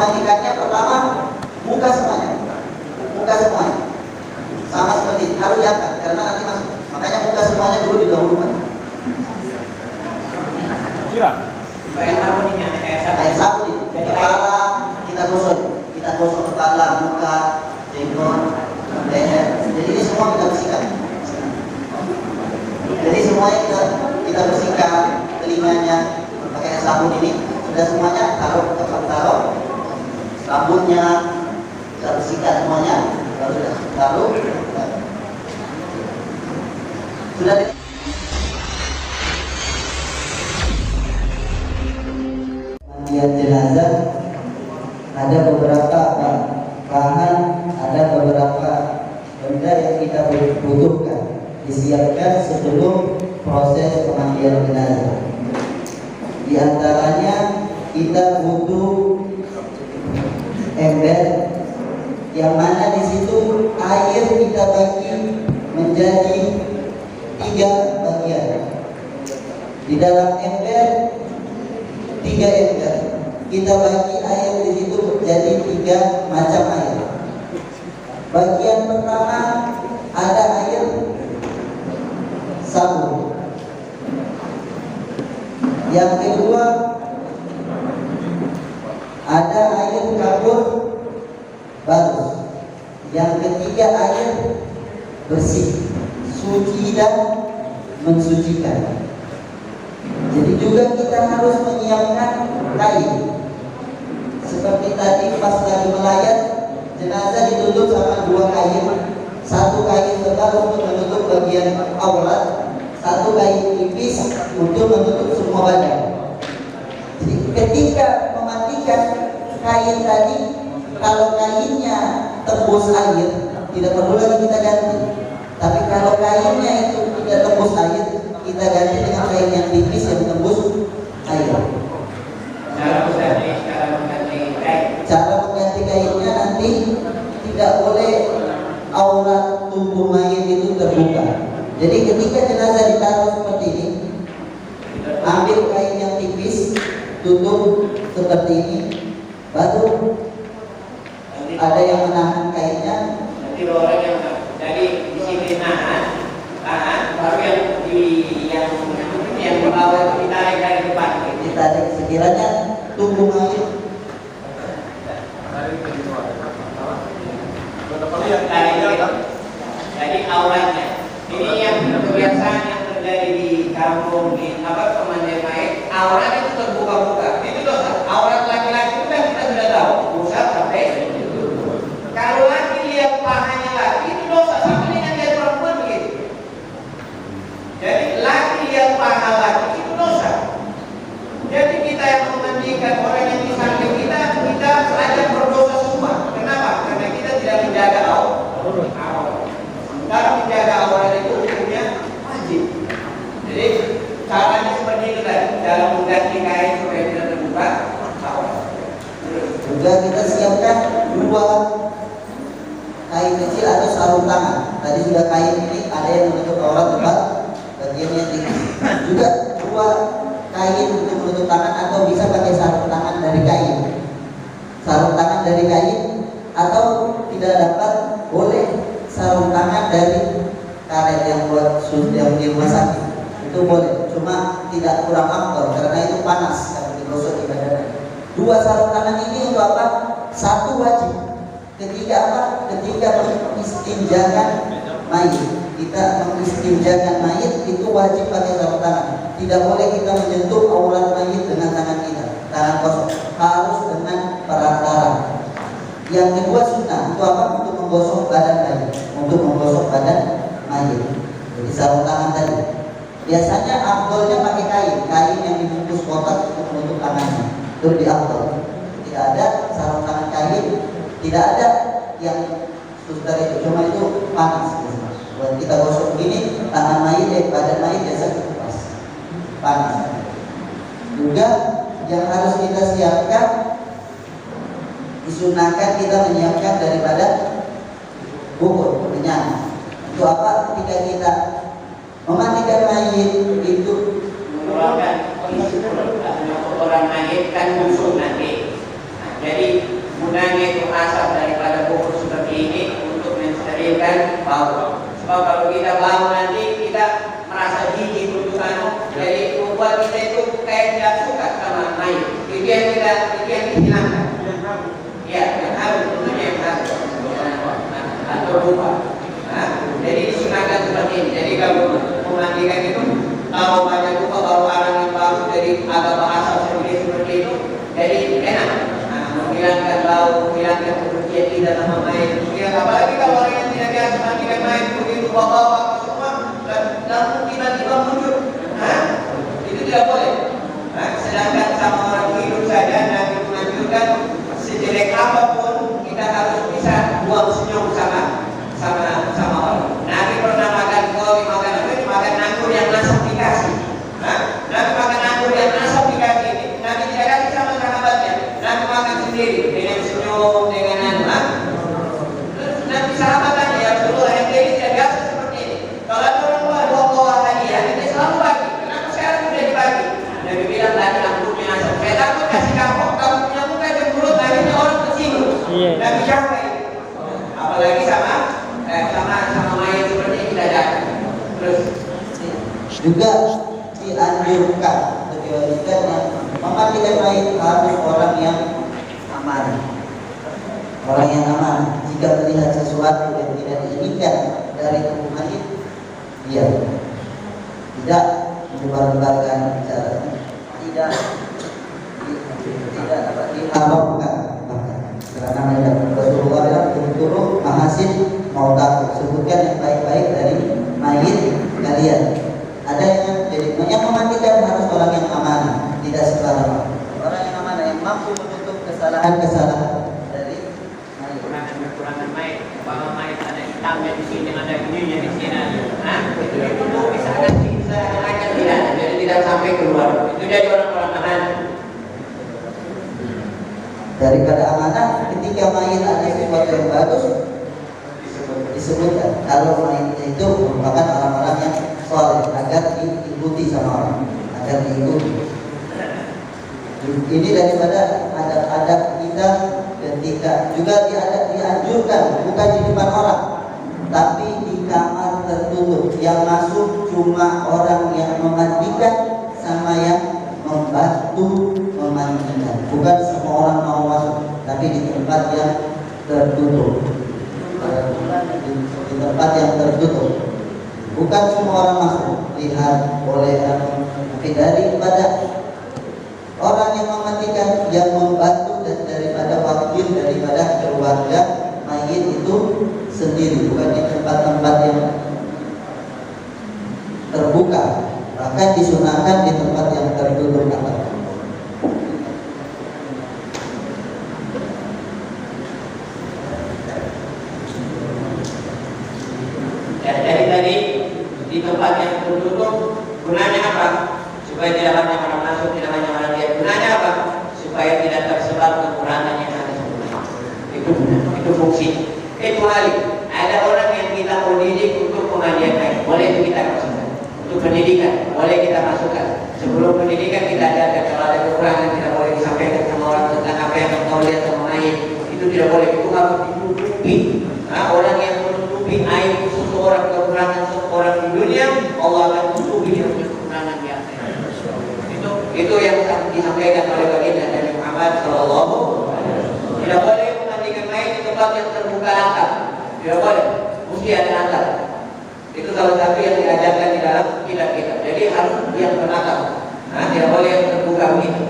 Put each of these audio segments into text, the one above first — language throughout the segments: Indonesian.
memandikannya pertama muka semuanya, sama seperti ini. Harus diangkat karena nanti masuk. Makanya muka semuanya dulu didahulukan. Kayak sabun ini. Kepala kita gosok kepala, muka, jenggot, leher. Jadi ini semua kita bersihkan. Jadi semuanya kita bersihkan, telinganya pakai sabun ini. Sudah semuanya taruh rambutnya kita bersihkan semuanya. Lalu sudah mandian jenazah ada beberapa bahan, ada beberapa benda yang kita butuhkan disiapkan sebelum proses pemandian jenazah. Di antaranya kita butuh ember yang mana di situ air kita bagi menjadi 3 bagian. Di dalam ember 3 ember kita bagi air di situ menjadi 3 macam air. Bagian pertama ada air sabun. Yang kedua ada air kapur bagus. Yang ketiga air bersih, suci dan mensucikan. Jadi juga kita harus menyiapkan kain. Seperti tadi pas lagi melayat jenazah ditutup sama 2 kain. Satu kain tebal untuk menutup bagian aurat, satu kain tipis untuk menutup semua badan. Jadi ketika memandikan kain tadi, kalau kainnya tembus air, tidak perlu lagi kita ganti. Tapi kalau kainnya itu tidak tembus air, kita ganti dengan kain yang tipis yang tembus air. Cara mengganti kainnya nanti tidak boleh aurat tubuh mayit itu terbuka. Jadi ketika jenazah ditaruh seperti ini, ambil kain yang tipis, tutup seperti ini, baru ada yang menahan kainnya. Nanti orang yang jadi di sini tahan, baru yang bawah itu ditarik dari depan. Ditarik sekiranya tubuh mayit. Jadi auratnya. Ini yang kebiasaan yang terjadi di kampung di pemandian mayit, aurat itu terbuka-buka. Itu dosa. Aurat laki-laki itu kan kita sudah tahu, pusat sampai itu. Kalau laki lihat pahanya laki itu dosa, sama dengan lihat perempuan begitu. Jadi laki lihat paha laki itu dosa. Jadi kita yang memandikan orang yang di samping kita saja berdosa semua. Kenapa? Karena kita tidak menjaga aurat. Sementara menjaga aurat itu hukumnya wajib. Jadi caranya seperti itu tadi, dalam mengganti kain supaya tidak terbuka aurat. Juga kita siapkan 2 kain kecil atau sarung tangan. Tadi sudah kain ini ada yang menutup aurat tempat bagiannya tinggi. Juga 2 kain untuk menutup tangan atau bisa pakai sarung tangan dari kain. Sarung tangan dari kain atau tidak dapat boleh sarung tangan dari karet yang buat yang di rumah sakit. Itu boleh, cuma tidak kurang afdal karena itu panas kalau digosok di badan. 2 sarung tangan ini untuk apa? 1 wajib. Ketika apa? Ketika mengistinjakan mayit. Kita mengistinjakan mayit itu wajib pakai sarung tangan. Tidak boleh kita menyentuh aurat mayit dengan tangan kita, tangan kosong. Harus dengan perantara. Yang kedua sunnah itu apa? Untuk menggosok badan mayit. Untuk menggosok badan mayit. Jadi sarung tangan tadi. Biasanya afdolnya pakai kain yang dibungkus kotak untuk menutup tangannya. Itu di afdol. Tidak ada sarung tangan kain, tidak ada yang suster itu, cuma itu panas. Buat kita gosok begini, tangan mayit, badan mayit biasa pas panas. Juga yang harus kita siapkan, disunahkan kita menyiapkan daripada bubur kenyang. Itu apa? Ketika kita memandikan mayit itu mengeluarkan isi perut orang mayit kan musuh nanti. Nah, jadi asap daripada bubur seperti ini untuk mensterilkan bau. Sebab kalau kita bau nanti kita merasa jijik untuk jadi membuat kita itu kayak tidak suka sama mayit. Itu yang dihilangkan. Ya, yang harus tentunya yang harus atau lupa. Jadi disunahkan seperti ini. Jadi kalau memandikan itu kalau banyak lupa baru arang yang baru jadi agak asap seperti itu, jadi enak. Menghilangkan bau, menghilangkan kebersihan kita sama mayit. Ya, apalagi kalau orang yang tidak biasa mandikan mayit begitu bawa semua dan langsung tiba-tiba muncul, itu tidak boleh. Sedangkan sama orang hidup saja Nabi menganjurkan sejelek apapun kita harus bisa buang senyum sama orang. Nabi pernah makan anggur yang nasab dikasih. Nabi makan anggur yang nasab dikasih ini. Nabi tidak kasih sama sahabatnya. Nabi makan sendiri dengan senyum, dengan Nabi sahabat tanya, ya Rasulullah, yang jadi tidak biasa seperti ini. Kalau ada orang bawa hadiah, kita selalu bagi. Kenapa sekarang sudah dibagi? Nabi bilang tadi anggurnya nasab. Saya takut kasih kamu punya muka cemberut, akhirnya orang tersinggung. Nabi jangan. Apalagi sama mayat seperti ini kita jangan. Terus juga dianjurkan diwajibkan yang memandikan mayit harus orang yang aman. Orang yang aman jika melihat sesuatu yang tidak diinginkan dari tubuh mayit, dia tidak menyebar-lebarkan bicara, tidak diharamkan. Karena mereka Rasulullah bilang turut mahasin mau takut, sebutkan yang baik-baik dari mayit kalian. Ada yang memandikan harus orang yang amanah, tidak sembarangan. Orang yang amanah yang mampu menutup kesalahan dari mayit. Kekurangan mayit, bahwa mayit ada hitamnya di sini, ada ininya di sini. Itu ditutup bisa tidak, jadi tidak sampai keluar. Itu jadi orang-orang amanah. Daripada amanah, ketika mayit ada sesuatu yang bagus disebutkan. Kalau mayitnya itu merupakan orang-orang yang soleh, agar diikuti sama orang, agar diikuti. Ini daripada adab-adab kita ketika juga dianjurkan bukan di depan orang, tapi di kamar tertutup yang masuk cuma orang yang memandikan sama yang membantu memandikan. Bukan semua orang mau masuk, tapi di tempat yang tertutup. Di tempat yang tertutup. Bukan semua orang masuk, lihat boleh, tapi daripada orang yang memandikan, yang membantu dan daripada wakil daripada keluarga mayit itu sendiri, bukan di tempat-tempat yang terbuka. Bahkan disunahkan di tempat yang tertutup. Di tempat yang tertutup, gunanya apa? Supaya tidak banyak orang masuk, tidak banyak orang lihat. Gunanya apa? Supaya tidak tersebar kekurangan yang ada sebelumnya. Itu fungsi. Kecuali ada orang yang kita mau didik untuk pengajian lain, boleh itu kita masukkan. Untuk pendidikan, boleh kita masukkan. Sebelum pendidikan kita ada kalau ada kekurangan tidak boleh disampaikan sama orang tentang apa yang kau lihat sama mayit. Itu tidak boleh. Itu harus ditutupi. Orang yang menutupi aib seseorang, kekurangan seseorang di dunia, Allah akan tutupi dia punya kekurangan di akhirat. Itu yang disampaikan oleh baginda Nabi Muhammad Sallallahu Alaihi Wasallam. Tidak boleh memandikan mayit di tempat yang terbuka langkah. Tidak boleh. Mesti ada langkah. Itu salah satu yang diajarkan di dalam kitab kita. Jadi harus yang bernakal. Tidak boleh yang terbuka begitu.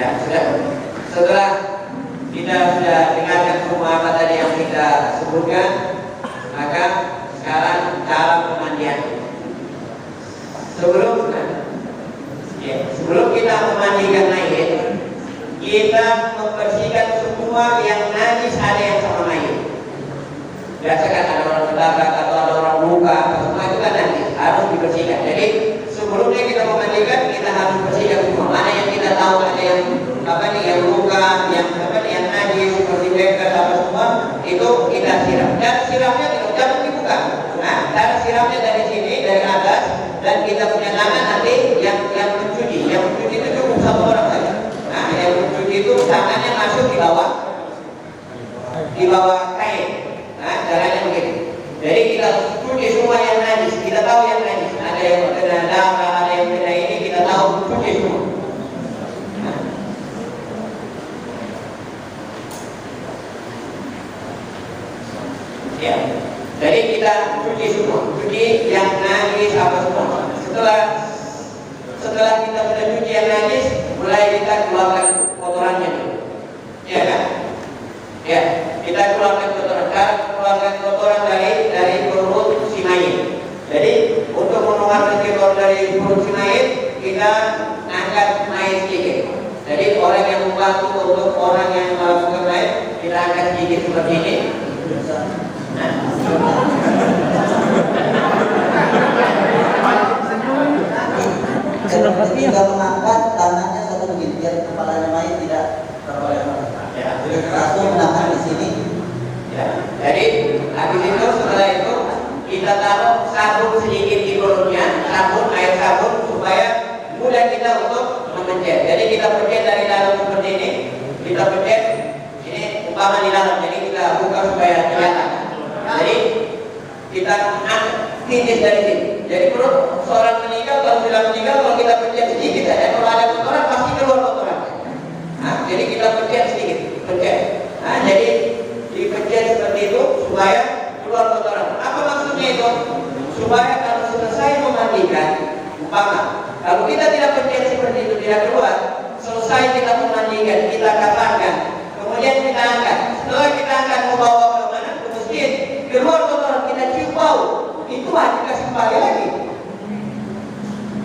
Ya, sudah. Setelah kita sudah dengarkan semua apa tadi yang kita sebutkan, maka sekarang cara pemandian. Sebelum kita memandikan mayit, kita membersihkan semua yang najis ada yang sama mayit. Biasakan ada orang tertabrak atau ada orang luka, semua itu kan najis, harus dibersihkan. Jadi sebelumnya kita memandikan, kita harus bersihkan semua. Mana yang kita tahu ada yang yang luka, yang najis seperti bekas apa semua, itu kita siram. Dan siramnya jangan dibuka. Dan siramnya dari sini, dari atas, dan kita punya tangan nanti yang mencuci itu cukup satu orang saja. masuk di bawah kain. Nah, caranya begini. Jadi kita cuci semua yang najis. Kita tahu yang najis. Ada yang kena darah, ada yang kena ini. Kita tahu, cuci semua. Nah. Ya. Jadi kita cuci semua. Cuci yang najis apa semua. Setelah kita sudah cuci yang najis, mulai kita keluarkan kotorannya dulu. Ya kan? Ya, kita keluarkan kotoran. Keluarkan kotoran dari perut si mayit. Jadi untuk mengeluarkan kotoran dari perut si mayit, kita angkat mayit sedikit. Jadi orang yang membantu untuk orang yang melakukan mayit, kita angkat sedikit seperti ini. Nah. Ketika mengangkat tangannya satu begini biar kepalanya mayit tidak terlempar. Ya. Langsung menahan di sini. Ya. Jadi habis itu setelah itu kita taruh sabun sedikit di perutnya, air sabun supaya mudah kita untuk memencet. Jadi kita pencet dari dalam seperti ini, kita pencet ini umpama di dalam. Jadi kita buka supaya kelihatan. Jadi kita titis dari sini. Jadi perut seorang meninggal, kalau sudah meninggal, kalau kita pencet sedikit saja, kalau ada kotoran pasti keluar kotoran. Nah, jadi kita pencet sedikit, pencet. Nah, jadi dipencet seperti itu supaya keluar kotoran. Apa maksudnya itu? Supaya kalau selesai memandikan, umpama kalau kita tidak pencet seperti itu tidak keluar, selesai kita memandikan, kita kapankan, kemudian kita angkat. Setelah kita angkat mau bawa ke mana? Ke masjid. Keluar kotoran, kita cium bau. Itu wajib kita sembahyang lagi.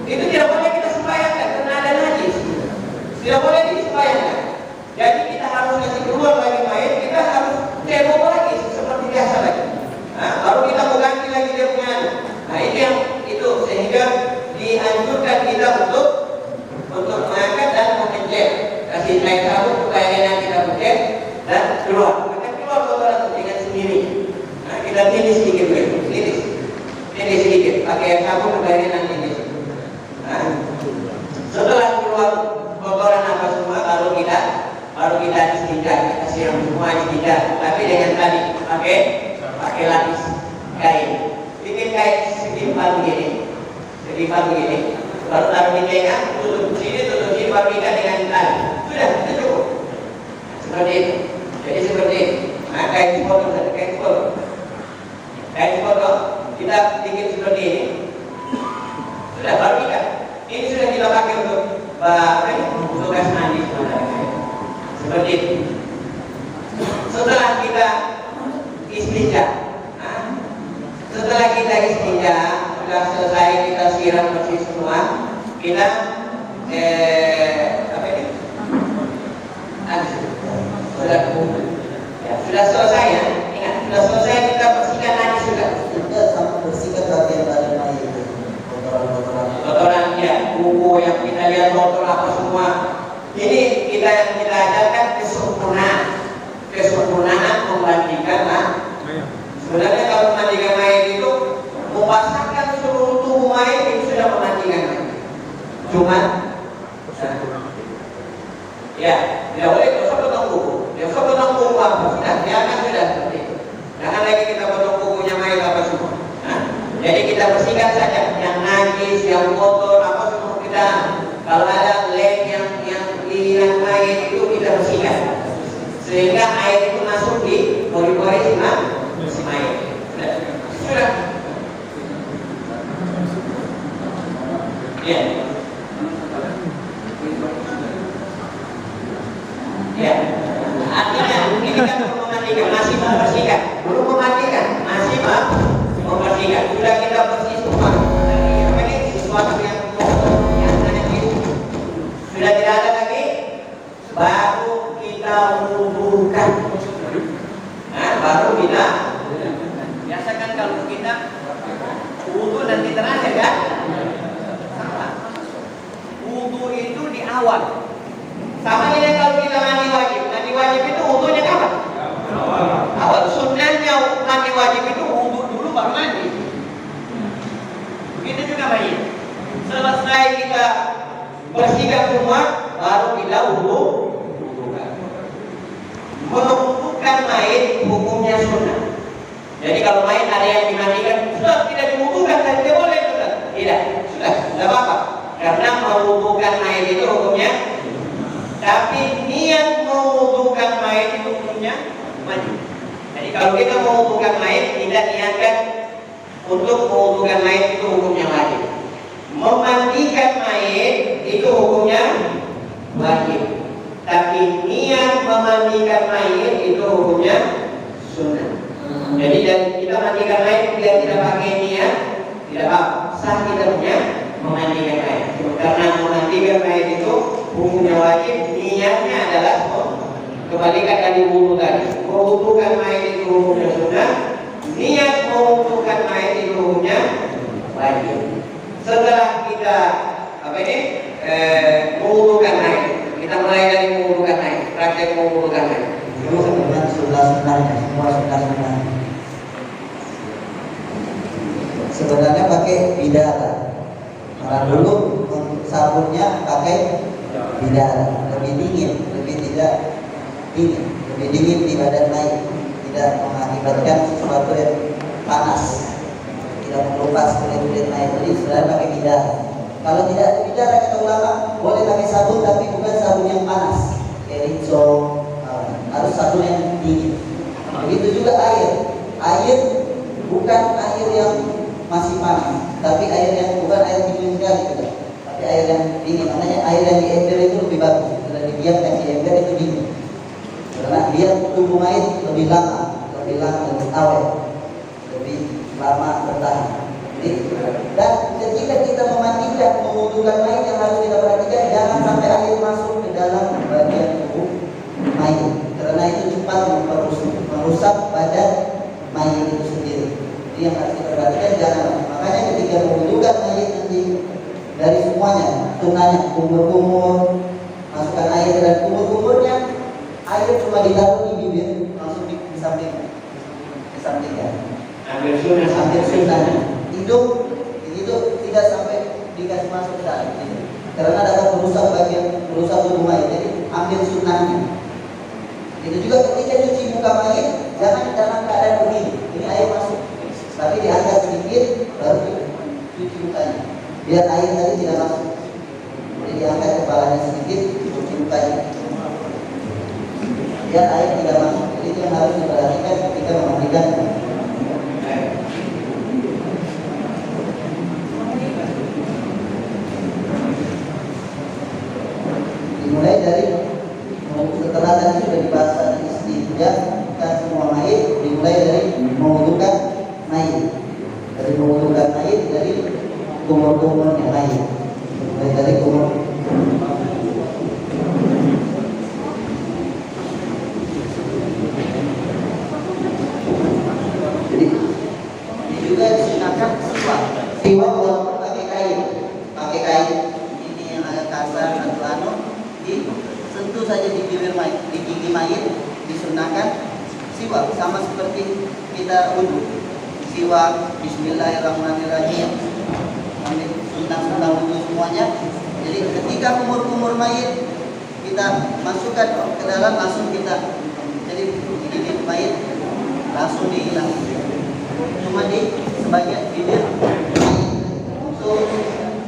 Itu tidak boleh kita sembahyangkan karena ada najis. Tidak boleh disembahyangkan. Jadi kita harus kasih keluar lagi mayat, kita harus cebok lagi seperti biasa lagi. Nah, baru kita mau ganti lagi dia punya. Nah, itu sehingga dianjurkan kita untuk mengangkat dan mengencet. Kasih air sabun supaya enak kita pencet dan keluar. Kita keluar kotoran dengan sendiri. Nah, kita tilis sedikit begitu, tilis sedikit. Pakai air sabun supaya enak tilis. Nah, setelah keluar kotoran apa semua, baru kita istinja, kita siram semua istinja. Tapi dengan tadi pakai lapis kain. Bikin kain setimpal begini, baru taruh di tengah, tutup sini, baru ikat dengan tali. Sudah, itu cukup. Seperti itu. Jadi seperti itu. Nah, kain foto, kita bikin seperti ini. Sudah, baru ikat. Ini sudah kita pakai untuk gas mandi seperti itu. Setelah kita istinja, sudah selesai kita siram bersih semua, kita sudah selesai ya. Ingat, sudah selesai kita bersihkan lagi sudah. Kita sampai bersihkan bagian dari mayat itu. Kotoran ya, buku yang kita lihat kotor apa semua. Ini kita ajarkan kesempurnaan membandingkan sebenarnya kalau memandikan mayat itu membasahkan seluruh tubuh mayat itu sudah memandikan mayat. Cuma ya, tidak boleh potong buku apa sudah, biarkan sudah seperti itu. Jangan lagi kita potong bukunya mayat apa semua. Jadi kita bersihkan saja yang najis, yang kotor apa semua kita. Kalau ada lem yang di mayat itu kita bersihkan sehingga air itu masuk di pori-pori si mayat. Sudah. Ya. Ya. Artinya ini kan belum memandikan, masih membersihkan. Belum memandikan, masih membersihkan. Sudah kita bersih semua. Ini sesuatu yang sudah tidak ada lagi, baru kita wudukan. Nah, baru kita biasakan kalau kita wudu nanti terakhir kan? Sama. Wudu itu di awal. Sama dengan kalau kita mandi wajib itu wudunya kapan? Awal. Sunnahnya mandi wajib itu wudu dulu baru mandi. Begitu juga mayit. Selesai kita bersihkan semua, baru kita wudukan. Mengukuhkan mayit hukumnya sunnah. Jadi kalau mayit ada yang dimandikan, sudah tidak diwudukan dan tidak boleh, sudah. Tidak, sudah, tidak apa-apa. Karena mengukuhkan mayit itu hukumnya. Tapi niat mengukuhkan mayit itu hukumnya wajib. Jadi kalau kita mengukuhkan mayit, tidak niatkan untuk mengukuhkan mayit itu hukumnya wajib. Memandikan mayit itu hukumnya wajib. Tapi niat memandikan mayit itu hukumnya sunnah. Jadi kita mandikan mayit dia tidak pakai niat, tidak apa, sah kita punya memandikan mayit. Karena memandikan mayit itu hukumnya wajib, niatnya adalah kebalikan dari wudu tadi. Mengukuhkan mayit itu hukumnya sunnah, niat mengukuhkan mayit itu hukumnya wajib. Setelah kita mengukuhkan mayit, kita mulai dari mengukuhkan mayit, praktek mengukuhkan mayit. Dengan sunnah-sunnahnya, semua sunnah-sunnah. Sebenarnya pakai bidara. Karena dulu sabunnya pakai bidara, lebih dingin, lebih tidak dingin, lebih dingin di badan mayit, tidak mengakibatkan sesuatu yang panas, tidak mengelupas kulit-kulit mayit. Jadi sebenarnya pakai bidara. Kalau tidak ada bidara, kata ulama, boleh pakai sabun tapi bukan sabun yang panas, kayak rinso, harus sabun yang dingin. Begitu juga air bukan air yang masih panas, tapi air yang bukan air dingin sekali gitu, tapi air yang dingin. Makanya air yang di ember itu lebih bagus. Kalau dibiarkan di ember itu dingin, karena dia tubuh mayit lebih lama, lebih awet, lebih lama bertahan. Dan ketika kita memandikan, mengudukan mayit, yang harus kita perhatikan jangan sampai air masuk ke dalam bagian tubuh mayit, karena itu cepat merusak badan mayit itu sendiri. Jadi yang harus kita perhatikan jangan. Makanya ketika mengudukan mayit nanti dari semuanya, tunanya kumur-kumur, masukkan air, dan kumur-kumurnya air cuma ditaruh di bibir, langsung di sampingnya. Ambil sunnah. Hidung itu tidak sampai dikasih masuk ke dalam, karena dapat merusak tubuh mayit. Jadi ambil sunnahnya. Itu juga ketika cuci muka mayit, jangan dalam keadaan begini, ini air masuk, tapi diangkat sedikit baru cuci mukanya, biar air tadi tidak masuk. Jadi diangkat kepalanya sedikit, cuci mukanya, biar air tidak masuk. Jadi itu yang harus diperhatikan ketika memandikan. Dimulai dari setelah tadi sudah dibahas istinja dan semua mayit, dimulai dari mengudukan mayit. Dari mengudukan mayit dari kumur-kumurnya mayit. Dimulai dari kumur. Jadi ini juga disunahkan siwak walaupun pakai kain. Ini yang agak kasar atau disentuh saja di bibir mayit, di gigi mayit, disunahkan siwak, sama seperti kita wudu. Siwak, bismillahirrahmanirrahim, ambil sunnah wudu semuanya. Jadi ketika kumur-kumur mayit kita masukkan ke dalam, langsung kita, jadi gigi mayit langsung dihilang, cuma di sebagian bibir mayit untuk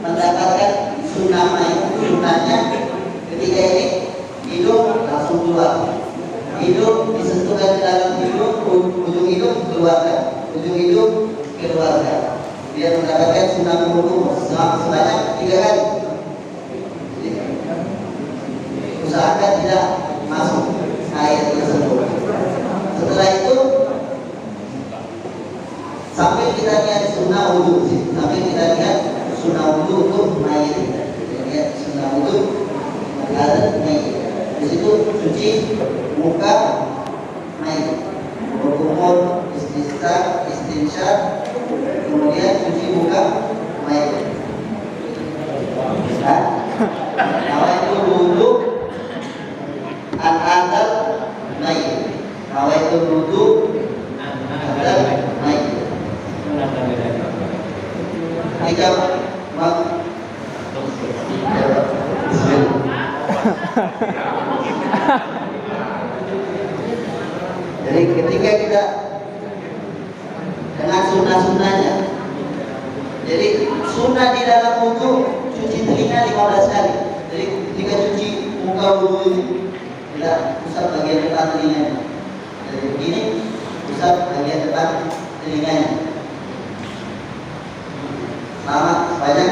mendapatkan sunnah mayit. Sunnahnya ketika ini hidung langsung keluar, hidung disentuhkan ke dalam hidung, ujung hidung keluarkan, ujung hidung keluarkan, biar mendapatkan sunnah kumur sebanyak 3 kali. Usahakan tidak masuk air tersebut. Setelah itu sampai kita lihat sunnah wudu, sampai kita lihat sunnah wudu untuk mayit, lihat sunnah wudu ada mayit. Di situ cuci muka mayit, berkumur, istinsyaq, kemudian cuci muka mayit. Nawaitul wudu al-adal mayit, nawaitul wudu al-adal mayit. Jika ketika kita dengan sunnah-sunnahnya. Jadi sunnah di dalam wudu cuci telinga 15 kali. Jadi ketika cuci muka wudu ini tidak usap bagian depan telinganya. Jadi begini usap bagian depan telinganya. Selama sebanyak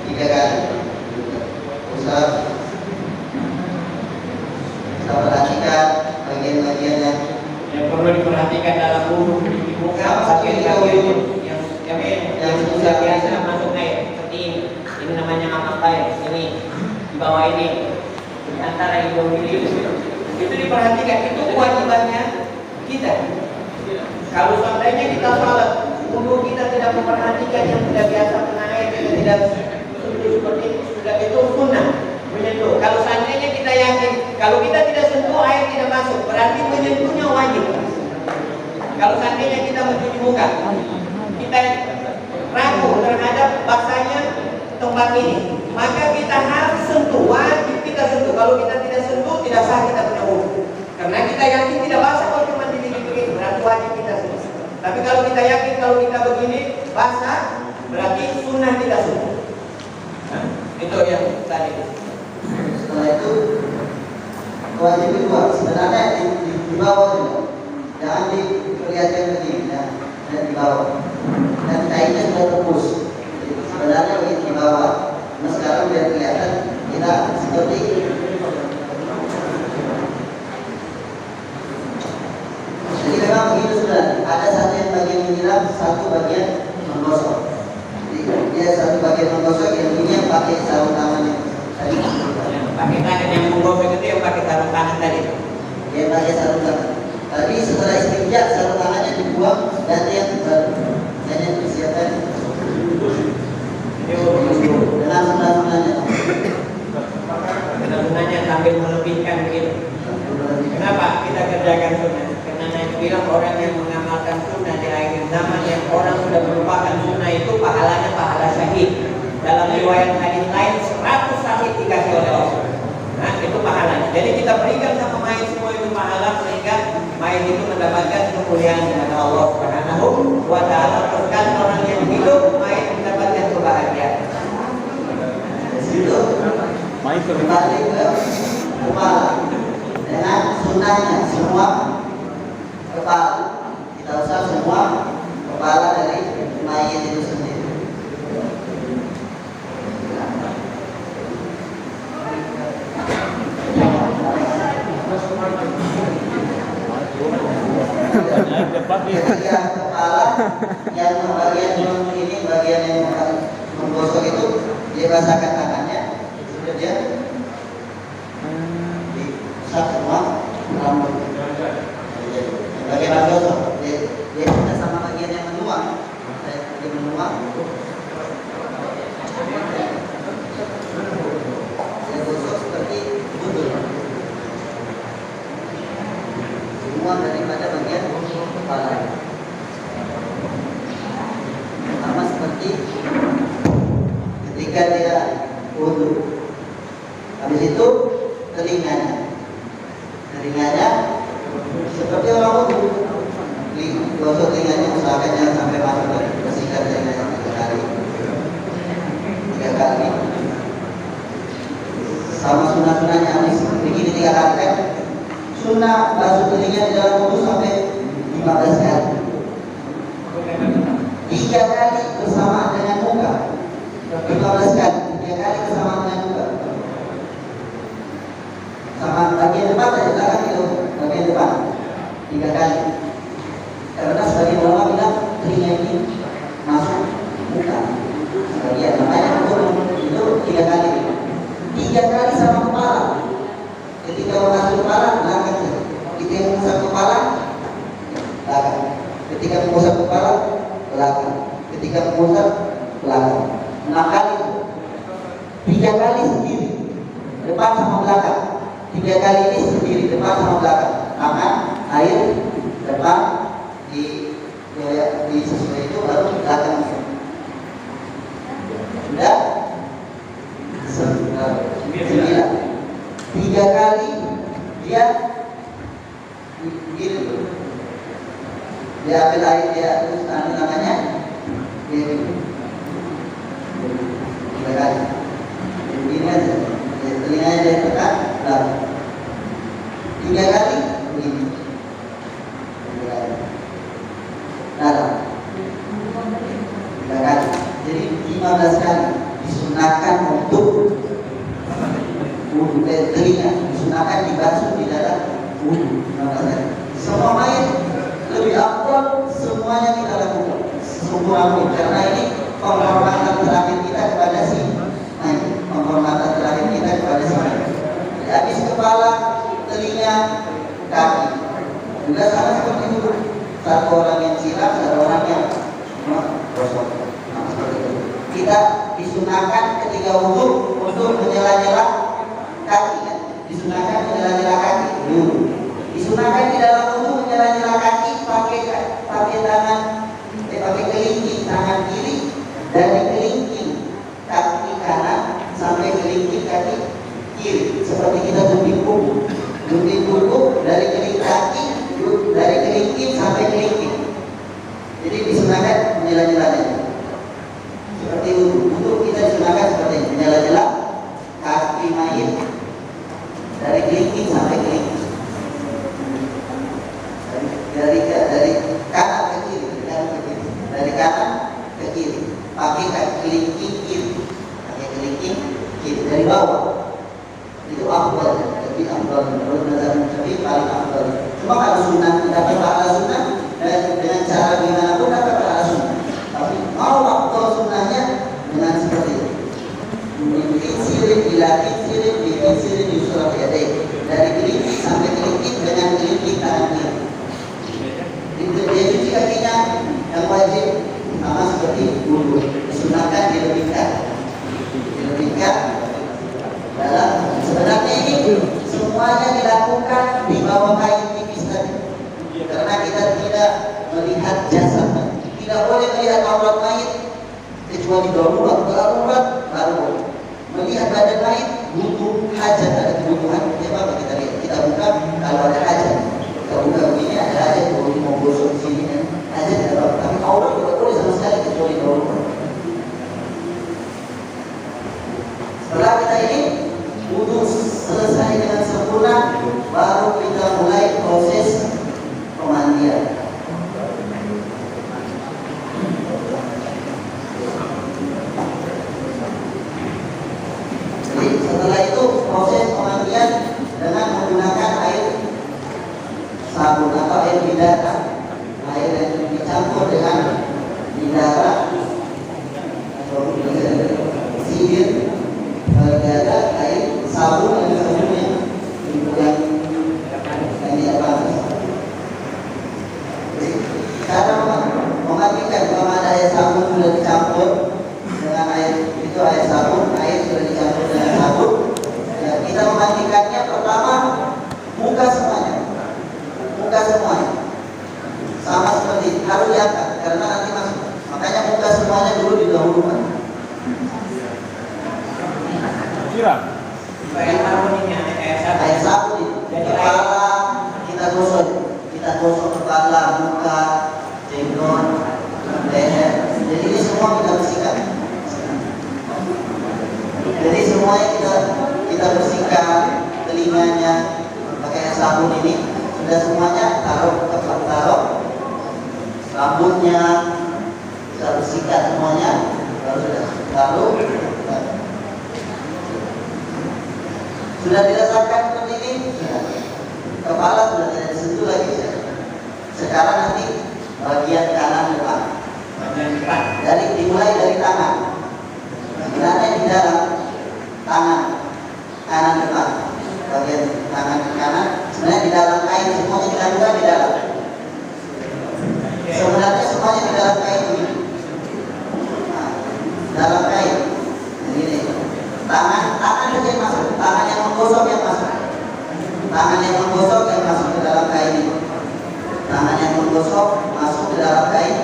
3 kali. Usap. Kita perhatikan bagian-bagian yang perlu diperhatikan dalam wudu di muka bagian-bagian yang sudah biasa masuk air seperti ini. Ini namanya amak air. Ini di bawah ini di antara hidung ini itu diperhatikan. Itu kewajibannya kita. Kalau seandainya kita sholat wudu kita tidak memperhatikan yang tidak biasa kena air, kita tidak seperti itu, sudah itu sunnah menyentuh. Kalau seandainya kita yakin kalau kita tidak sentuh air tidak masuk, berarti menyentuhnya wajib. Kalau seandainya kita mencuci muka, kita ragu terhadap basahnya tempat ini, maka kita harus sentuh, wajib kita sentuh. Kalau kita tidak sentuh, tidak sah kita punya wudu. Karena kita yakin tidak basah kalau cuma begini, berarti wajib kita sentuh. Tapi kalau kita yakin kalau kita begini basah, berarti sunnah kita sentuh. Nah, itu yang tadi. Setelah itu wajib kedua sebenarnya di bawah juga. Jangan diperlihatkan begini dan di bawah. Dan kainnya sudah tembus. Jadi sebenarnya begini di bawah. Nah sekarang biar kelihatan kita seperti ini. Jadi memang begitu sudah. Ada satu yang bagian menyiram, satu bagian menggosok. Jadi dia satu bagian menggosok, yang ini yang pakai sarung tangan ini. Tadi pakai tangan yang menggosok itu yang pakai sarung tangan tadi. Dia pakai sarung tangan. Tadi setelah istinja sarung tangannya dibuang dan yang baru. Dan yang disiapkan dengan sunnah-sunnahnya. Sunnah-sunnahnya sambil melebihkan begitu. Kenapa kita kerjakan sunnah? Karena Nabi bilang orang yang mengamalkan sunnah di akhir zaman yang orang sudah melupakan sunnah itu pahalanya pahala syahid. Dalam riwayat hadis lain 100 syahid dikasih oleh Allah. Nah itu pahalanya. Jadi kita berikan sama mayat semua itu pahala sehingga mayat itu mendapatkan kemuliaan dari Allah Subhanahu wa taala. Bahkan orang yang hidup mayat mendapatkan kebahagiaan. Itu kembali ke kepala dengan sunnahnya semua kepala kita usah semua kepala dari mayat itu sendiri. Bagian kepala yang bagian ini bagian yang menggosok itu dia basahkan tangannya sudah dia diusap semua rambut. Bagian menggosok dia sudah sama bagian yang menuang. Dia menuang. Dia gosok seperti buntut. Semua daripada bagian kepala. Sama seperti ketika dia wudu. Habis itu telinganya seperti orang wudu. Gosok telinganya, usahakan jangan sampai masuk lagi. Bersihkan telinganya 3 kali. Sama sunnah-sunnahnya habis begini 3 kali kan. Sunnah basuh telinga di dalam wudu sampai 15 kali. 3 kali bersamaan dengan muka. 15 kali. 3 kali bersamaan dengan muka. Sama bagian depan saja, belakang itu bagian depan 3 kali. Karena sebagian ulama bilang telinga ini masuk muka. Sebagian makanya itu 3 kali. 3 kali sama kepala. Ketika masuk kepala, belakang saja. Ketika mengusap kepala, belakang. Ketika mengusap kepala, belakang. Ketika mengusap, belakang. 6 kali itu. 3 kali sendiri, depan sama belakang. 3 kali ini sendiri, depan sama belakang. Tangan, air, depan, di sesuai itu baru belakang. Sudah? 9. 3 kali dia begini. Dia ambil air, dia terus tangannya, dia tiga kali. Begini aja, telinganya dia tekan, lalu tiga kali begini, tiga kali, dalam tiga kali. Jadi 15 kali disunahkan untuk wudhu. Telinga disunahkan dibasuh di dalam wudhu. 15 kali. Semua mayit lebih afdal semuanya kita lakukan sempurna mungkin, karena ini penghormatan terakhir kita kepada si mayit, penghormatan terakhir kita kepada si mayit. Jadi habis kepala, telinga, kaki juga sama seperti itu. Satu orang yang silap, satu orang yang gosok. Nah, seperti itu. Kita disunahkan ketika wudhu untuk menyela-nyela kaki, kan? Disunahkan menyela-nyela kaki dulu. Disunahkan di dalam wudhu menyela-nyela kaki pakai tangan, pakai kelingking tangan kiri, dari kelingking kaki kanan sampai kelingking kaki kiri, seperti kita gunting kuku dari kelingking kaki, dari kelingking sampai kelingking. Jadi disunahkan menyela-nyelanya seperti wudhu kita disunahkan seperti ini, menyela-nyela kaki mayit dari kelingking sampai kelingking. Dari kanan ke kiri, dari kanan ke kiri, pakai kelingking kiri, dari bawah. Itu afdal, lebih afdal. Menurut mazhab Syafi'i paling afdal. Cuma kalau sunnah dapat pahala sunnah dengan cara gimana pun dapat pahala sunnah. Tapi mau afdal sunnahnya dengan seperti itu. Insirin ila insirin yusra yadayhi, dari kelingking sampai kelingking dengan kelingking tangan kiri. Dia cuci kakinya yang wajib sama seperti wudhu, disunahkan dilebihkan dalam. Sebenarnya ini semuanya dilakukan di bawah kain tipis tadi, karena kita tidak melihat jasad, tidak boleh melihat aurat mayit kecuali darurat baru boleh. Melihat badan mayit butuh hajat, ada kebutuhan, ya apa kita lihat, kita buka kalau ada hajat. Kalau bukan begini ada hajat, kalau mau gosok di sini kan hajat ada apa? Tapi aurat tidak boleh sama sekali kecuali darurat. Setelah kita ini wudhu selesai dengan sempurna, baru kita mulai proses pemandian. Jadi setelah itu proses pemandian dengan menggunakan air sabun atau air bidara, air yang dicampur dengan bidara atau sihir, bidara, air sabun dan sabunnya yang ini apa? Cara memandikan, kalau ada air sabun sudah dicampur dengan air itu, air sabun, air sudah dicampur dengan sabun, ya, kita memandikannya pertama muka semuanya sama seperti harus diangkat karena nanti masuk. Makanya muka semuanya dulu didahulukan. Kira Air sabun ini Air sabun itu. Kepala kita gosok kepala, muka, jenggot, leher. Jadi ini semua kita bersihkan. Jadi semuanya kita bersihkan, telinganya pakai air sabun ini. Sudah semuanya taruh rambutnya kita bersihkan semuanya, lalu sudah dirasakan seperti ini, kepala sudah tidak disentuh lagi. Sekarang nanti bagian kanan depan, dimulai dari tangan, sebenarnya di dalam tangan kanan depan, bagian tangan kanan sebenarnya di dalam kain, semuanya dilakukan di dalam. Sebenarnya semuanya di dalam kain ini. Nah, dalam kain. Ini tangan saja yang masuk, tangan yang menggosok yang masuk. Tangan yang menggosok yang masuk ke dalam kain ini. Tangan yang menggosok masuk ke dalam kain.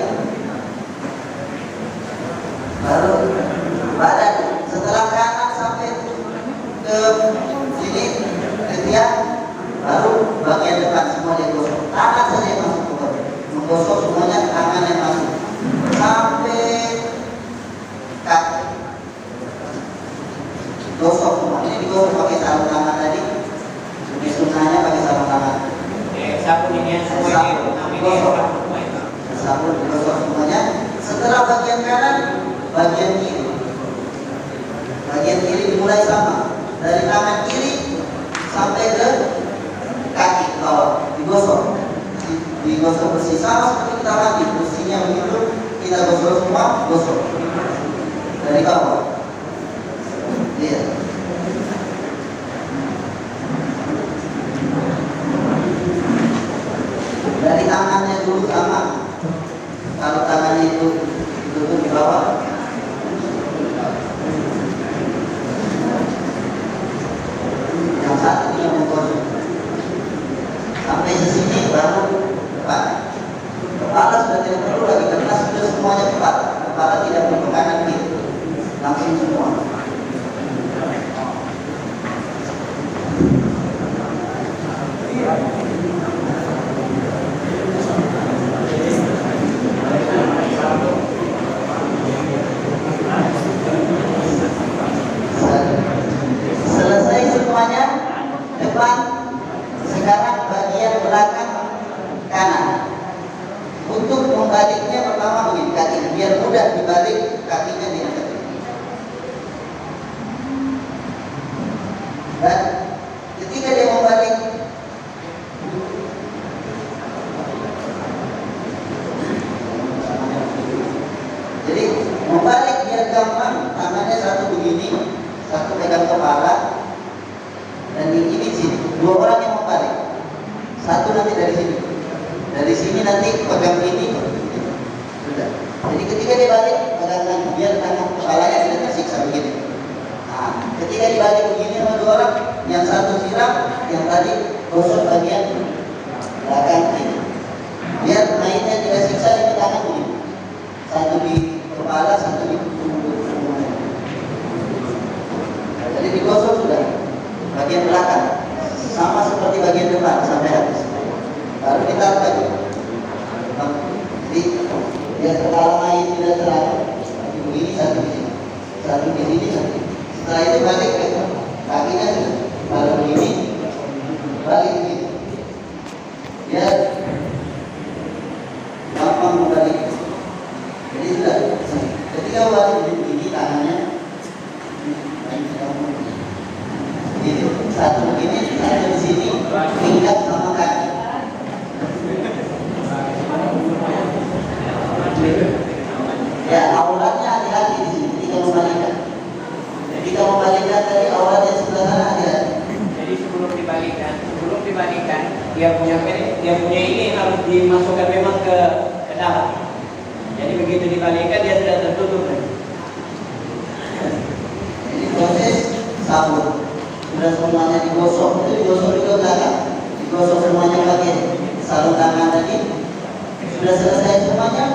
Baru badan, setelah kanan sampai ke sini ke tiang, baru bagian depan semua digosok. Tangan saja yang masuk ke gosok semuanya tangan yang masuk sampai kaki. Gosok semua. Ini digosok pakai sarung tangan tadi. Ini sunnahnya pakai sarung tangan. Sabun ini semua Sabun. ini Gosok. semua itu. Sabun digosok semuanya. Setelah bagian kanan, bagian kiri. Bagian kiri dimulai sama. Dari tangan kiri sampai ke kaki ke bawah digosok. Digosok bersih sama seperti kita mandi. Bersihnya begitu kita gosok semua, gosok dari bawah. Iya. Dari tangannya dulu sama. Kalau tangannya itu ditutup di bawah, yang satu yang menggosok sampai di sini baru depan. Kepala sudah tidak perlu lagi karena sudah semuanya tepat. Kepala tidak perlu kanan kiri, langsung semua. Selesai semuanya depan. Sekarang bagian belakang kanan. Untuk membaliknya pertama begini kaki, biar mudah dibalik kakinya diangkat. Dan ketika dia membalik, jadi membalik biar gampang, tangannya satu begini, satu pegang kepala, dan ini sini. Dua orang yang membalik, satu nanti dari sini nanti pegang ini, sudah. Jadi ketika dia balik, pegang biar tangan kepalanya tidak tersiksa begini. Nah, ketika dibalik begini sama dua orang, yang satu siram, yang tadi gosok bagian belakang ini. Biar mainnya tidak siksa ini tangan begini, satu di kepala, satu di punggung. Jadi digosok sudah bagian belakang, sama seperti bagian depan sampai habis. Baru ditaruh lagi. Jadi biar kepala main tidak terlalu. Satu begini, satu di sini, satu di sini, satu. Setelah itu balik ke kakinya sudah. Baru begini, balik begini. Biar gampang membalik. Jadi sudah. Ketika balik begini tangannya, ini satu begini, satu di sini, tingkat sama kaki. Ya, auratnya hati-hati di sini ketika membalikkan. Ketika membalikkan tadi auratnya sebelah sana hati-hati. Jadi sebelum dibalikkan, dia punya ini harus dimasukkan memang ke dalam. Jadi begitu dibalikkan dia sudah tertutup. Jadi proses sabun sudah semuanya digosok, itu digosok juga belakang, digosok semuanya pakai sarung tangan tadi. Sudah selesai semuanya,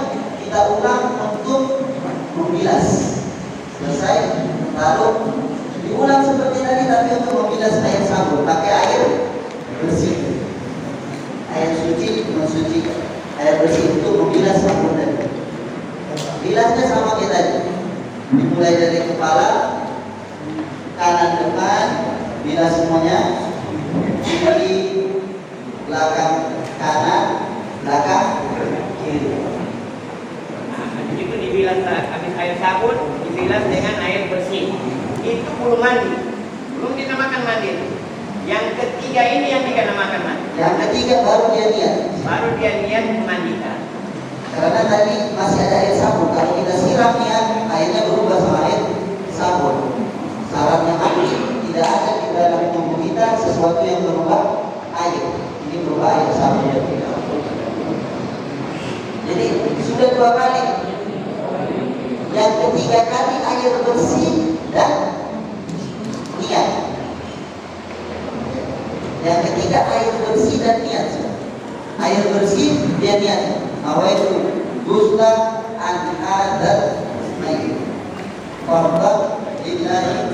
kita ulang untuk membilas. Selesai, lalu diulang seperti tadi tapi untuk membilas air sabun pakai air bersih, air suci mensuci, air bersih untuk membilas sabun tadi. Bilasnya sama kita tadi, dimulai dari kepala kanan depan, bilas semuanya, kiri belakang kanan, belakang kiri. Itu dibilas habis air sabun, dibilas dengan air bersih. Itu belum mandi, belum dinamakan mandi. Yang ketiga ini yang dinamakan mandi. Yang ketiga baru dia niat. Baru dia niat memandikan. Karena tadi masih ada air sabun. Kalau kita siram niat, airnya berubah sama air sabun. Syaratnya mandi tidak ada di dalam tubuh kita sesuatu yang berubah air. Ini berubah air sabun. Jadi sudah dua kali. Yang ketiga kali air bersih dan niat. Yang ketiga air bersih dan niat. Air bersih dia niat. Awaitu gusla an hadal mayyit. Fardan lillahi.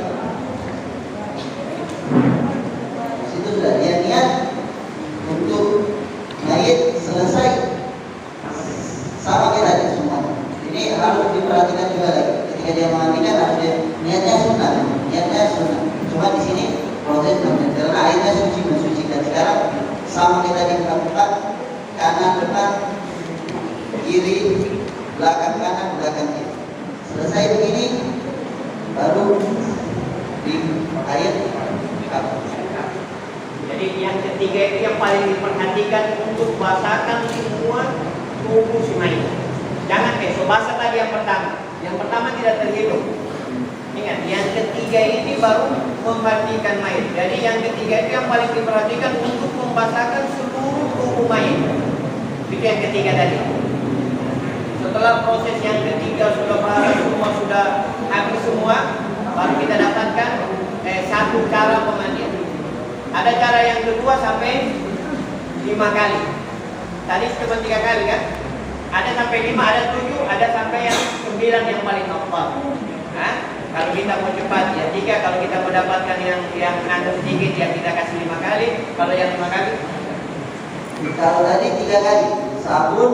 Situ sudah dia niat untuk mayit selesai proses karena airnya suci mensucikan. Sekarang sama kita dibuka kanan depan kiri belakang kanan belakang kiri. Selesai begini baru di air kapur. Jadi yang ketiga itu yang paling diperhatikan untuk basahkan semua tubuh si mayit. Jangan basah tadi yang pertama. Yang pertama tidak terhitung. Ingat, yang ketiga ini baru mematikan mayit. Jadi yang ketiga itu yang paling diperhatikan untuk membasahkan seluruh tubuh mayit. Itu yang ketiga tadi. Setelah proses yang ketiga sudah basah semua, sudah habis semua, baru kita dapatkan satu cara pemandian. Ada cara yang kedua sampai 5 kali. Tadi cuma 3 kali kan? Ada sampai 5, ada 7, ada sampai yang 9 yang paling optimal. Kalau kita mau cepat ya 3, kalau kita mau dapatkan yang sedikit ya kita kasih 5 kali. Kalau yang 5 kali? Kalau tadi 3 kali, sabun,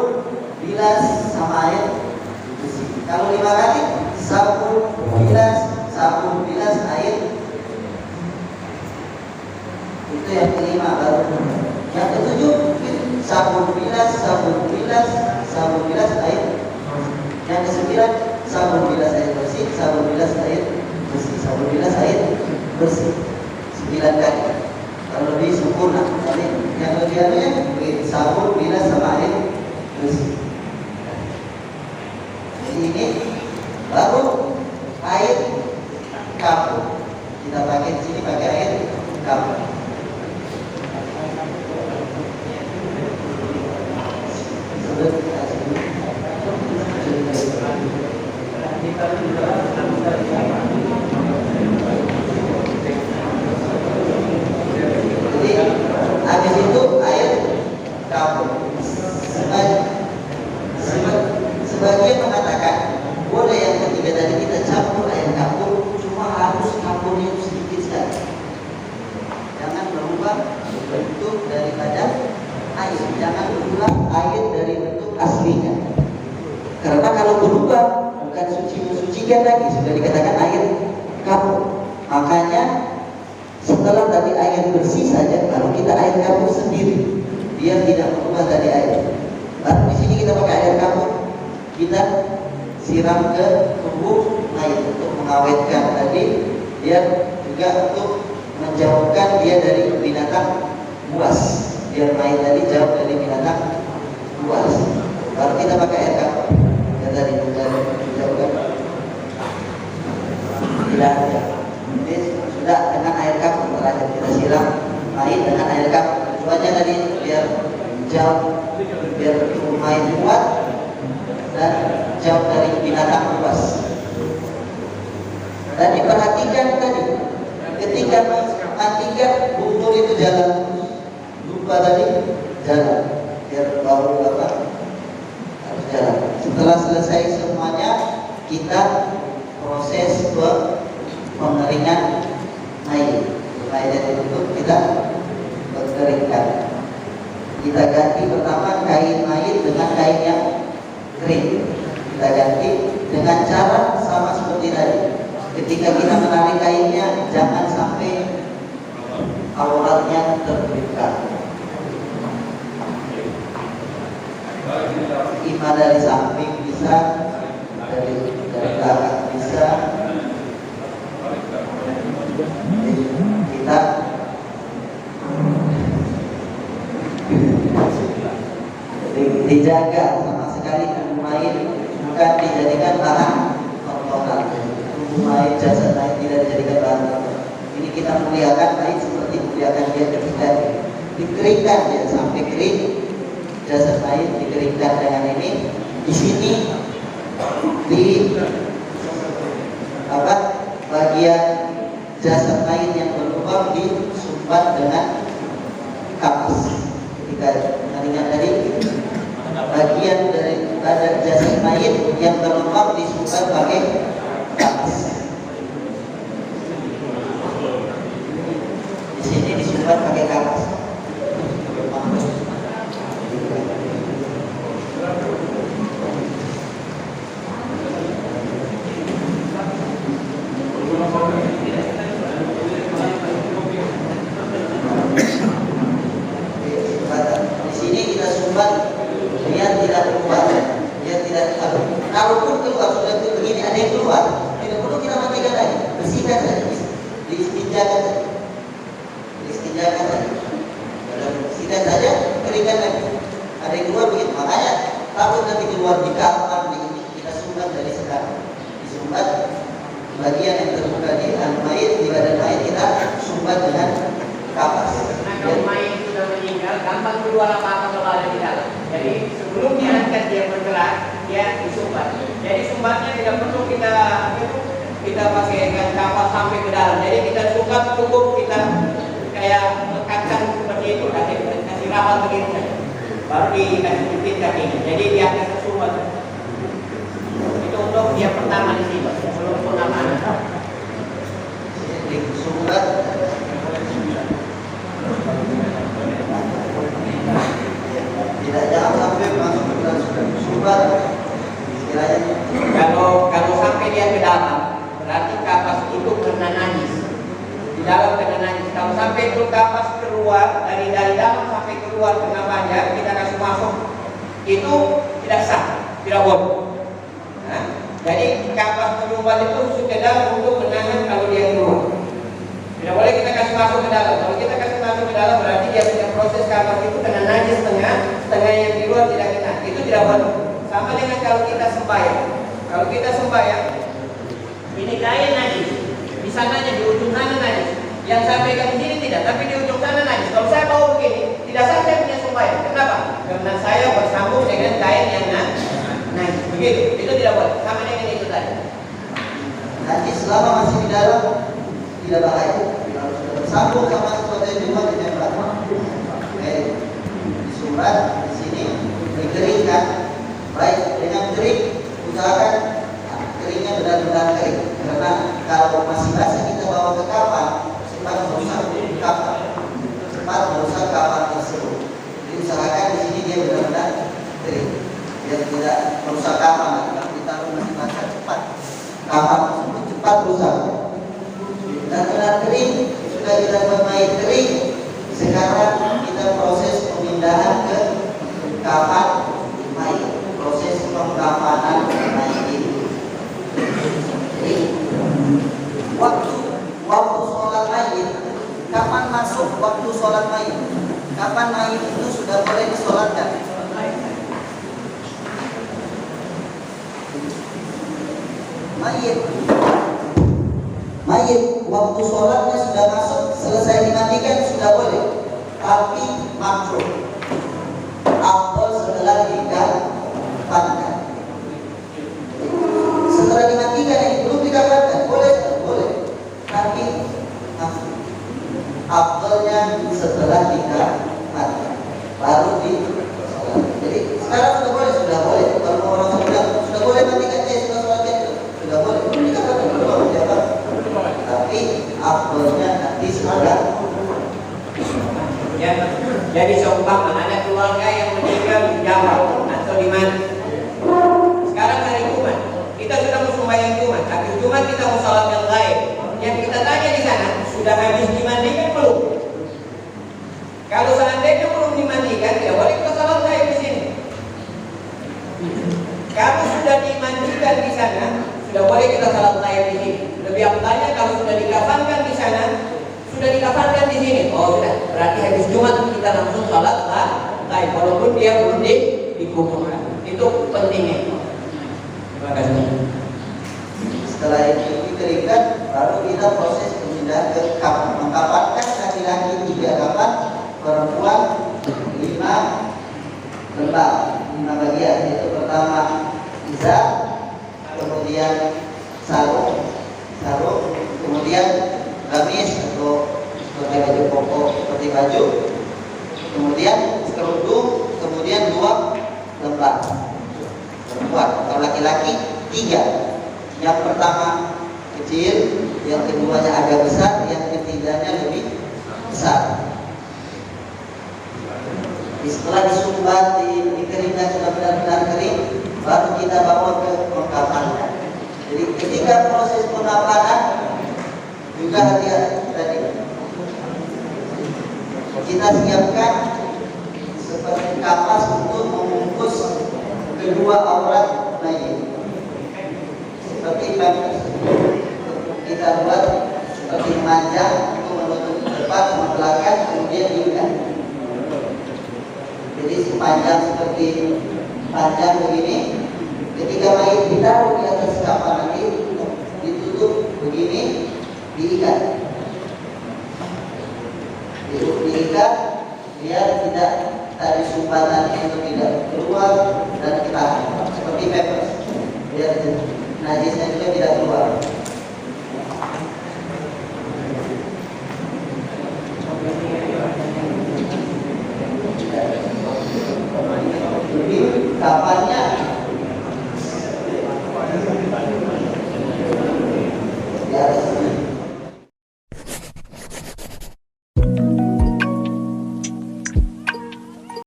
bilas, sama air bersih. Kalau 5 kali, sabun, bilas, air. Itu yang kelima baru. Yang ketujuh, sabun bilas, air. Yang kesembilan, sabun bilas air bersih, sabun bilas air bersih. 9 kali. Kalau lebih sempurna, jadi yang lebih anunya sabun bilas sama air bersih. Jadi ini baru air kapur. Kita pakai di sini pakai air kapur. Jadi habis itu air kapur. Sebagian mengatakan boleh yang ketiga tadi kita campur air kapur, cuma harus kapurnya sedikit saja. Jangan berubah bentuk daripada air, jangan berubah air dari bentuk aslinya. Karena kalau berubah bukan suci mensucikan lagi, sudah dikatakan air kapur. Makanya setelah tadi air bersih saja, kalau kita air kapur sendiri, dia tidak berubah dari air. Lalu di sini kita pakai air kapur, kita siram ke tubuh mayit untuk mengawetkan tadi, dia juga untuk menjauhkan dia dari binatang buas. Biar mayit tadi jauh dari binatang buas. Baru kita pakai air kapur. Ya tadi menjauhkan tidak ada. Jadi sudah dengan air kapur terakhir kita siram mayit dengan air kapur. Tujuannya tadi biar jauh, biar tubuh mayit kuat dan jauh dari binatang buas. Dan diperhatikan tadi ketika memandikan bungkul itu jalan lupa tadi jalan biar baru harus jalan. Setelah selesai semuanya kita proses pengeringan mayit. Mayit itu kita keringkan. Kita ganti pertama kain mayit dengan kain yang kering. Kita ganti dengan cara sama seperti tadi. Ketika kita menarik kainnya, jangan sampai auratnya terbuka. Ima dari samping bisa, dari belakang bisa. Kita dijaga sama sekali tubuh mayit bukan dijadikan bahan tontonan. Tubuh mayit, jasad mayit tidak dijadikan bahan tontonan. Ini kita muliakan mayit seperti muliakan dia ketika dikeringkan dia sampai kering. Jasad mayit dikeringkan dengan ini. Di sini di bagian jasad mayit yang berlubang disumbat dengan kapas. Ketika mengingat tadi bagian dari badan jasad mayit yang berlubang disumbat pakai kapas. Di sini disumbat pakai kapas. dikeringkan lagi. Ada yang keluar begitu, makanya takut nanti keluar di kamar kita sumbat dari sekarang. Disumbat bagian yang terbuka di mayit, di badan mayit kita sumbat dengan kapas. Nah, kalau mayit sudah meninggal, gampang keluar apa-apa kalau ada di dalam. Jadi sebelum diangkat dia bergerak, dia disumbat. Jadi sumbatnya tidak perlu kita pakaikan kapas sampai ke dalam. Jadi kita cukup kita kayak lekatkan seperti itu, kasih rapat begitu saja. Baru dikasih jepit kakinya. Jadi dia akan tersumbat. Itu untuk yang pertama di sini, sebelum pengamanan. Sumbat tidak jangan sampai masuk ke dalam sumbat. Kalau sampai dia ke dalam, berarti kapas itu kena najis. Di dalam kena najis. Kalau sampai itu kapas keluar dari dalam sampai keluar tengah panjang, kita kasih masuk, itu tidak sah, tidak boleh. Nah, jadi kapas keluar itu sekedar untuk menahan kalau dia keluar. Tidak boleh kita kasih masuk ke dalam. Kalau kita kasih masuk ke dalam, berarti dia punya proses kapas itu kena najis tengah yang di luar tidak kena. Itu tidak boleh. Sama dengan kalau kita sembahyang. Kalau kita sembahyang, ini kain najis, di sananya di ujung sana najis. Yang sampai ke sini tidak, tapi di ujung sana najis. Kalau saya bawa begini, tidak sah saya punya sembahyang. Kenapa? Karena saya bersambung dengan kain yang najis. Begitu, itu tidak boleh. Sama dengan itu tadi. Najis selama masih di dalam tidak bahaya. Kalau sudah bersambung sama sesuatu yang di luar tidak bahaya. Disurat di sini dikeringkan. Baik, dengan kering usahakan keringnya benar-benar kering. Karena kalau masih basah kita bawa ke kapal, cepat merusak kapal, cepat merusak kapal tersebut. Jadi usahakan di sini dia benar-benar kering, biar tidak merusak kapal. Kalau kita masih basah cepat kapal tersebut cepat rusak. Dan benar kering sudah kita mayit kering. Sekarang kita proses pemindahan ke kapal mayit. Proses pengkafanan mayit ini. Jadi waktu sholat mayit, kapan masuk waktu sholat mayit? Kapan mayit itu sudah boleh disolatkan? Mayit waktu sholatnya sudah masuk, selesai dimandikan sudah boleh, tapi makruh. Afdal setelah dikafankan. Setelah dimandikan yang belum dikafankan boleh, tapi afdalnya setelah dikafankan baru disolat. Jadi sekarang sudah boleh. Kalau orang sudah boleh mandikan sudah sholatnya sudah boleh. Belum dikafankan belum siapa? Tapi afdalnya nanti setelah. Ya, jadi seumpama ada keluarga yang meninggal di Jawa atau di mana. Sekarang hari Jumat, kita sudah mau sembahyang Jumat. Habis Jumat kita mau salat yang lain. Yang kita tanya di sana, sudah habis dimandikan belum? Kalau seandainya belum dimandikan, tidak boleh kita salat lain di sini. Kalau sudah dimandikan di sana, sudah boleh kita salat lain di sini. Lebih apalnya kalau sudah dikafankan di sana, sudah dikafankan di sini. Oh sudah, berarti habis Jumat kita langsung sholat lain, walaupun dia belum dikuburkan. Itu pentingnya. Terima kasih. Setelah itu dikeringkan, baru kita proses pemindahan ke kafan. Mengkafankan laki-laki 3 kafan, perempuan 5 lembar, 5 bagian. Yaitu pertama izar, kemudian sarung, kemudian gamis atau seperti baju koko, seperti baju, kemudian kerudung, kemudian 2 lembar. Perempuan, kalau laki-laki 3. Yang pertama kecil, yang keduanya agak besar, yang ketiganya lebih besar. Setelah disumbat, dikeringkan sudah benar-benar kering, baru kita bawa ke pengkafanan. Jadi ketika proses pengapanan juga hati-hati tadi. Kita siapkan seperti kapas untuk membungkus kedua aurat mayit. Seperti kita buat seperti manjang untuk menutup depan sama belakang, kemudian diikat. panjang seperti panjang begini. Ketika mayat ditaruh di atas kafan nanti ditutup begini, diikat, diikat biar tidak tadi sumbatannya itu tidak keluar dan kita seperti pepes, biar najisnya juga tidak keluar. Jadi kapannya